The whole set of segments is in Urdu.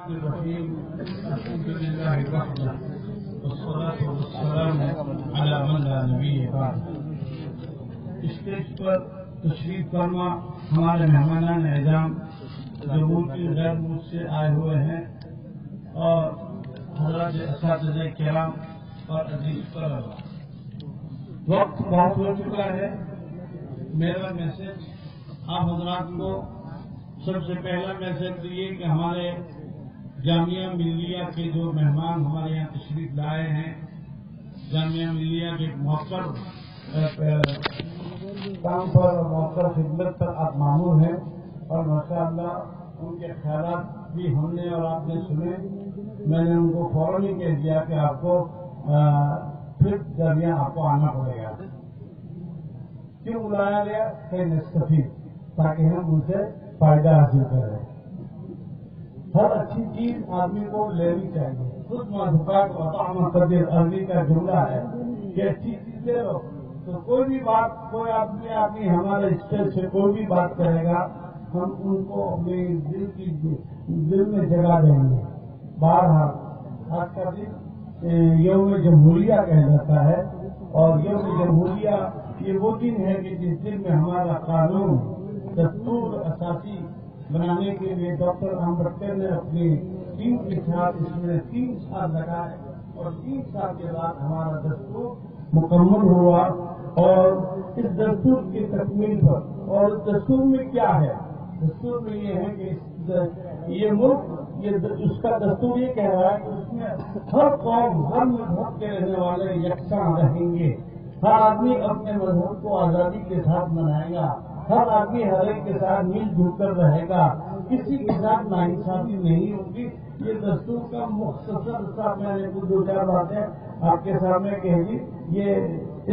الرحيم الحمد لله وحده والصلاة والسلام على من لا نبي بعد. اسٹیج پر تشریف فرما ہمارے مہمانان اعظام جو ملک کی غیر ملک سے آئے ہوئے ہیں اور حضرات اساتذہ کرام اور عزیز طلباء. وقت بہت ہو چکا ہے. میرا میسج آپ حضرات کو سب سے پہلا میسج یہ کہ ہمارے جامعہ ملیہ کے جو مہمان ہمارے یہاں تشریف لائے ہیں، جامعہ ملیہ کے موقر کام پر اور موقر خدمت پر آپ معمول ہیں اور ماشاءاللہ ان کے خیالات بھی ہم نے اور آپ نے سنے. میں نے ان کو فوراً ہی کہہ دیا کہ آپ کو پھر جامعہ آپ کو آنا پڑے گا. کیوں بلایا گیا؟ کہ نستفید، تاکہ ہم ان سے فائدہ حاصل کریں. ہر اچھی چیز آدمی کو لینی چاہیے. خود مذہبات وطعم قدر عربی کا جملہ ہے کہ اچھی چیز لے لو. تو کوئی بھی بات، کوئی آدمی ہمارے اسٹیج سے کوئی بھی بات کرے گا، ہم ان کو اپنے دل میں جگہ دیں گے. بہرحال آج کا دن یوم جمہوریہ کہا جاتا ہے اور یوم جمہوریہ یہ وہ دن ہے کہ جس دن میں ہمارا قانون دستور اساسی بنانے کے لیے ڈاکٹر امبیڈکر نے اپنی ٹیم کے ساتھ اس میں 3 سال لگائے اور 3 سال کے بعد ہمارا دستور مکمل ہوا. اور اس دستور کی تکمیل پر، اور اس دستور میں کیا ہے؟ دستور میں یہ ہے کہ یہ ملک اس کا دستور یہ کہہ رہا ہے کہ اس میں ہر قوم، ہر مذہب کے رہنے والے یکساں رہیں گے. ہر آدمی اپنے مذہب کو آزادی کے ساتھ منائے گا. ہر آدمی ہر ایک کے ساتھ مل جل کر رہے گا. کسی کے ساتھ ناانصافی نہیں ہوگی. یہ دستور کا مختصر سا میں نے کچھ 2-4 باتیں آپ کے سامنے کہہ دی. یہ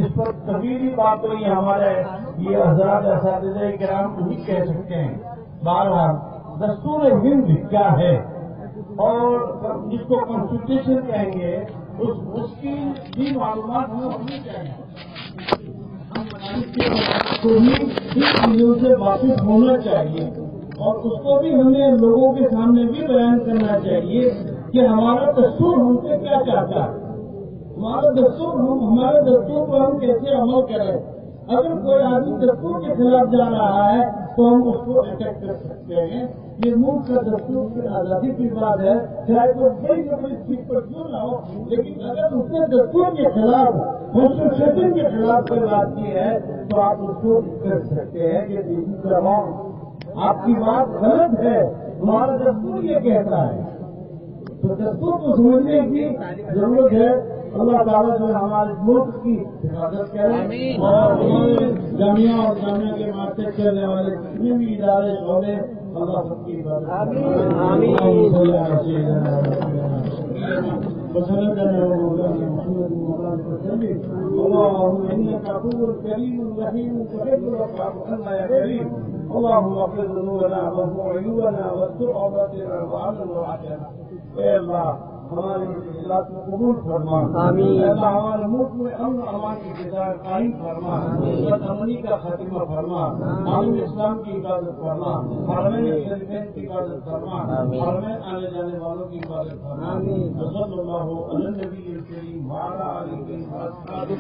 اس پر طویلی بات تو یہ ہمارے یہ حضرات اساتذہ کرام نہیں کہہ سکتے ہیں. بہرحال دستور ہند کیا ہے اور جس کو کانسٹیٹیوشن کہیں گے اس کی بھی معلومات ہمیں ہونی چاہیے. چیزوں سے واقف ہونا چاہیے اور اس کو بھی ہمیں لوگوں کے سامنے بھی بیان کرنا چاہیے کہ ہمارا دستور ہم سے کیا چاہتا ہے. ہمارے دستور پر ہم کیسے عمل کریں. اگر کوئی آدمی دستور کے خلاف جا رہا ہے تو ہم اس کو اٹیک کر سکتے ہیں. یہ ملک کا دستور کی آزادی کی بات ہے، چاہے کوئی بڑی سے بڑی چیز پر کیوں نہ ہو، لیکن اگر اس نے دستور کے خلاف، کانسٹیٹیوشن کے خلاف کوئی بات کی ہے تو آپ اس کو کر سکتے ہیں کہ آپ کی بات غلط ہے، ہمارا دستور یہ کہتا ہے. تو دستور کو سمجھنے کی ضرورت ہے. اللہ تعالیٰ جو ہمارے ملک کی حفاظت کرے اور جامعہ اور جامعہ کے مارکیٹ کرنے والے جتنے بھی ادارے شعبے، اللہ سب کی حفاظت اللهم اغفر ذنوبنا وعيوبنا واستر عوراتنا وعلم روعاتنا. اے اللہ ہماری اجلاس کو قبول فرما. اے اللہ ہمارے ملک میں امن امان کی فضا قائم فرما. امنی کا خاتمہ فرما. عالم اسلام کی حفاظت فرما. حرمین شریفین کی حفاظت فرما. حرمین آنے جانے والوں کی حفاظت فرما. صلی اللہ علی النبی الکریم وعلی آلہ وصحبہ.